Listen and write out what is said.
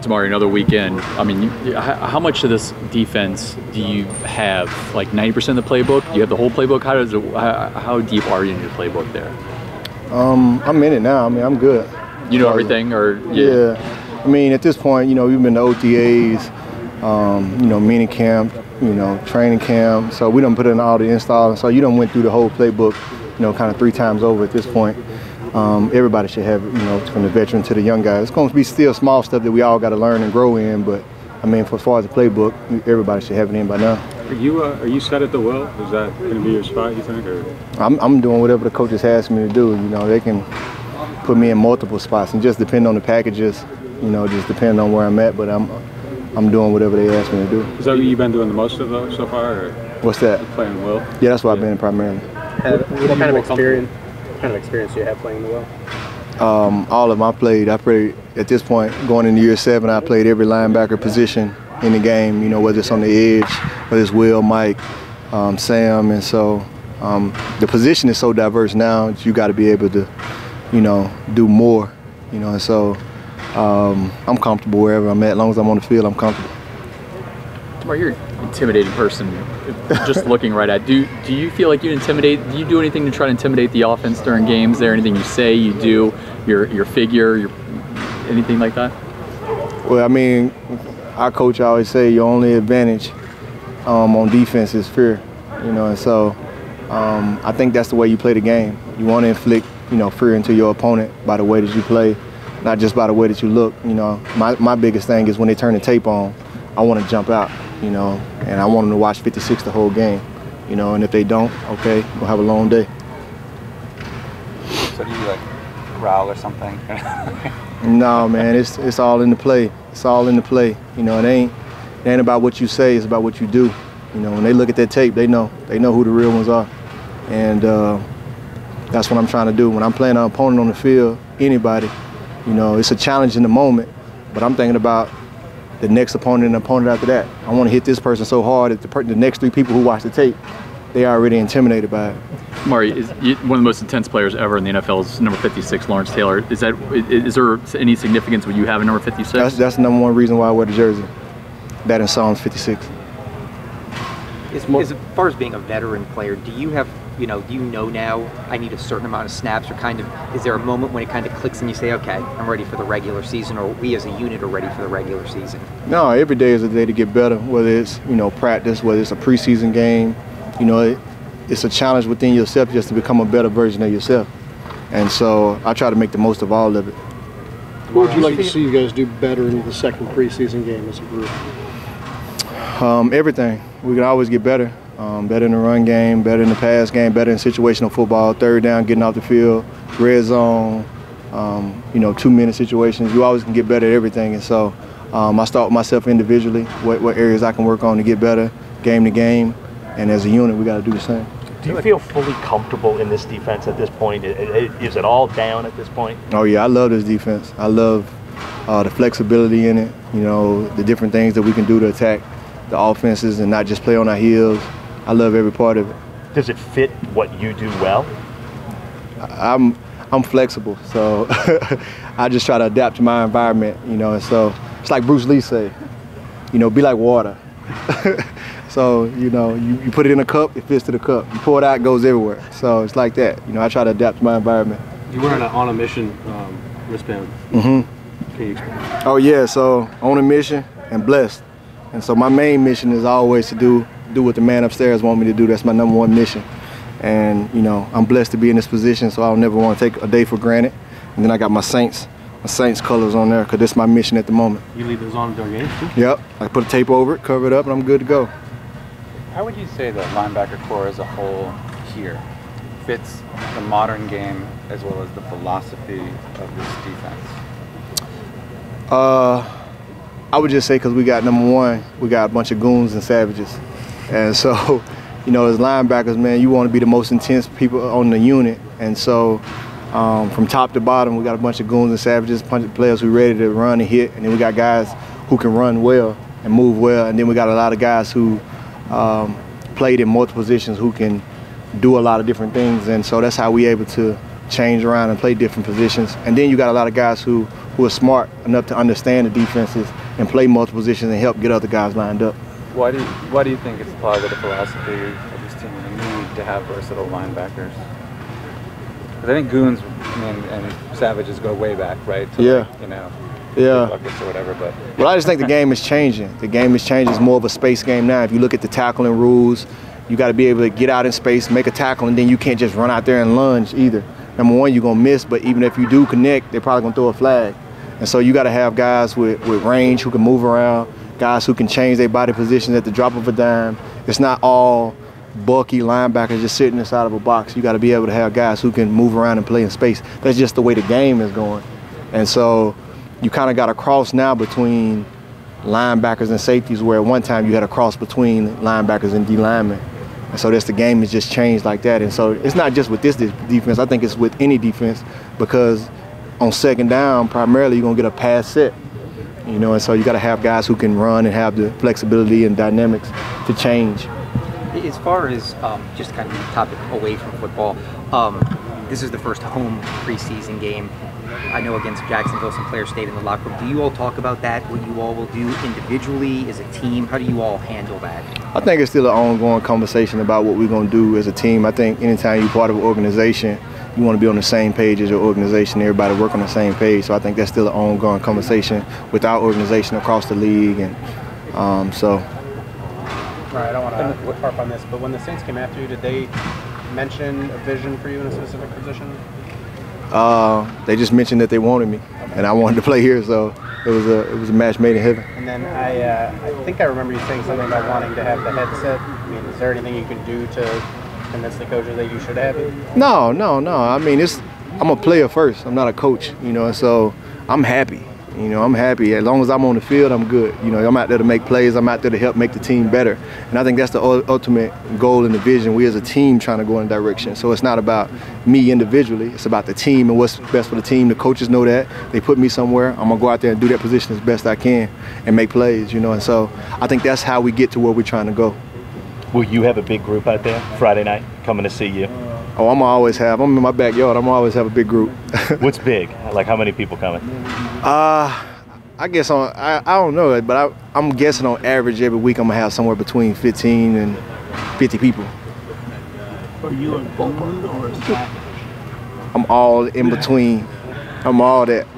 Demario, another weekend. I mean, how much of this defense do you have? Like 90% of the playbook? Do you have the whole playbook? How deep are you in your playbook there? I'm in it now. I mean, I'm good. You know everything, or yeah. I mean, at this point, you know, we've been to OTAs, you know, mini camp, you know, training camp. So we done put in all the installs. So you done went through the whole playbook, you know, kind of 3 times over at this point. Everybody should have it, you know, from the veteran to the young guys. It's going to be still small stuff that we all got to learn and grow in, but I mean, as far as the playbook, everybody should have it in by now. Are you set at the well? Is that going to be your spot, you think? Or? I'm doing whatever the coaches ask me to do. You know, they can put me in multiple spots and just depend on the packages. You know, just depend on where I'm at. But I'm doing whatever they ask me to do. Is that what you've been doing the most of though so far? Or what's that? Playing the well. Yeah, that's what I've been in primarily. What kind of experience do you have playing the well? All of them. I played at this point, going into year 7, I played every linebacker position in the game, you know, whether it's on the edge, whether it's Will, Mike, Sam, and so the position is so diverse now that you got to be able to, you know, do more, you know, and so I'm comfortable wherever I'm at. As long as I'm on the field, I'm comfortable. Demario, you're an intimidating person, just looking right at. Do you feel like you intimidate? Do you do anything to try to intimidate the offense during games? There anything you say, you do, your figure, anything like that? Well, I mean, our coach always say your only advantage on defense is fear, you know, and so I think that's the way you play the game. You want to inflict, you know, fear into your opponent by the way that you play, not just by the way that you look. You know, my biggest thing is when they turn the tape on, I want to jump out, you know, and I want them to watch 56 the whole game, you know, and if they don't, okay, we'll have a long day. So do you like growl or something? No, man, it's all in the play. It's all in the play. You know, it ain't about what you say, it's about what you do. You know, when they look at that tape, they know who the real ones are. And that's what I'm trying to do. When I'm playing an opponent on the field, anybody, you know, it's a challenge in the moment, but I'm thinking about the next opponent and the opponent after that. I want to hit this person so hard that the next 3 people who watch the tape, they are already intimidated by it. Demario, one of the most intense players ever in the NFL is number 56, Lawrence Taylor. Is there any significance when you have a number 56? That's the number 1 reason why I wear the jersey. That in Psalms 56. As far as being a veteran player, do you have, you know now I need a certain amount of snaps, or kind of, is there a moment when it kind of clicks and you say, okay, I'm ready for the regular season, or we as a unit are ready for the regular season? No, every day is a day to get better, whether it's, you know, practice, whether it's a preseason game. You know, it's a challenge within yourself just to become a better version of yourself. And so I try to make the most of all of it. What would you like to see you guys do better in the second preseason game as a group? Everything. We can always get better. Better in the run game, better in the pass game, better in situational football, third down, getting off the field, red zone, you know, 2-minute situations. You always can get better at everything. And so I start with myself individually, what areas I can work on to get better, game to game. And as a unit, we got to do the same. Do you feel fully comfortable in this defense at this point? Is it all down at this point? Oh, yeah, I love this defense. I love the flexibility in it, you know, the different things that we can do to attack the offenses and not just play on our heels. I love every part of it. Does it fit what you do well? I'm flexible, so I just try to adapt to my environment, you know, and so it's like Bruce Lee say, you know, be like water. So, you know, you put it in a cup, it fits to the cup. You pour it out, it goes everywhere. So it's like that. You know, I try to adapt to my environment. You wear an on a mission wristband. Mm-hmm. Can you explain? Oh, yeah, so on a mission and blessed. And so my main mission is always to do what the man upstairs want me to do. That's my number 1 mission. And, you know, I'm blessed to be in this position, so I'll never want to take a day for granted. And then I got my Saints colors on there because that's my mission at the moment. You leave those on during games too? Yep. I put a tape over it, cover it up, and I'm good to go. How would you say the linebacker core as a whole here fits the modern game as well as the philosophy of this defense? I would just say because we got, number 1, we got a bunch of goons and savages. And so, you know, as linebackers, man, you want to be the most intense people on the unit. And so from top to bottom, we got a bunch of goons and savages, a bunch of players who are ready to run and hit. And then we got guys who can run well and move well. And then we got a lot of guys who played in multiple positions who can do a lot of different things. And so that's how we able to change around and play different positions. And then you got a lot of guys who who are smart enough to understand the defenses and play multiple positions and help get other guys lined up. Why do you think it's part of the philosophy of this team, the need to have versatile linebackers? Because I think Goons and Savages go way back, right? To Yeah. like, you know, Yeah. buckets or whatever. But Well, I just think the game is changing. The game is changing. It's more of a space game now. If you look at the tackling rules, you got to be able to get out in space, make a tackle, and then you can't just run out there and lunge either. Number one, you're going to miss, but even if you do connect, they're probably going to throw a flag. And so you got to have guys with range who can move around, guys who can change their body positions at the drop of a dime. It's not all bulky linebackers just sitting inside of a box. You got to be able to have guys who can move around and play in space. That's just the way the game is going. And so you kind of got a cross now between linebackers and safeties, where at one time you had a cross between linebackers and D linemen. And so the game has just changed like that. And so it's not just with this defense. I think it's with any defense, because on second down, primarily, you're going to get a pass set. You know, and so you got to have guys who can run and have the flexibility and dynamics to change. As far as just kind of the topic away from football, this is the first home preseason game. I know against Jacksonville, some players stayed in the locker room. Do you all talk about that, what you all will do individually as a team? How do you all handle that? I think it's still an ongoing conversation about what we're going to do as a team. I think anytime you're part of an organization, you want to be on the same page as your organization, everybody work on the same page. So I think that's still an ongoing conversation with our organization across the league. And so. Right, I don't want to harp on this, but when the Saints came after you, did they mention a vision for you in a specific position? They just mentioned that they wanted me, and I wanted to play here, so it was a match made in heaven. And then I think I remember you saying something about wanting to have the headset. I mean, is there anything you can do to convince the coaches that you should have it? No. I mean, I'm a player first. I'm not a coach, you know, and so I'm happy. You know, I'm happy. As long as I'm on the field, I'm good. You know, I'm out there to make plays. I'm out there to help make the team better. And I think that's the ultimate goal and the vision. We as a team trying to go in a direction. So it's not about me individually. It's about the team and what's best for the team. The coaches know that. They put me somewhere. I'm going to go out there and do that position as best I can and make plays, you know. And so I think that's how we get to where we're trying to go. Will you have a big group out there Friday night coming to see you? Oh, I'm in my backyard. I'm always have a big group. What's big? Like how many people coming? I guess I don't know, but I'm guessing on average every week I'm gonna have somewhere between 15 and 50 people. Are you a Bowman or a Savage? I'm all in between. I'm all that.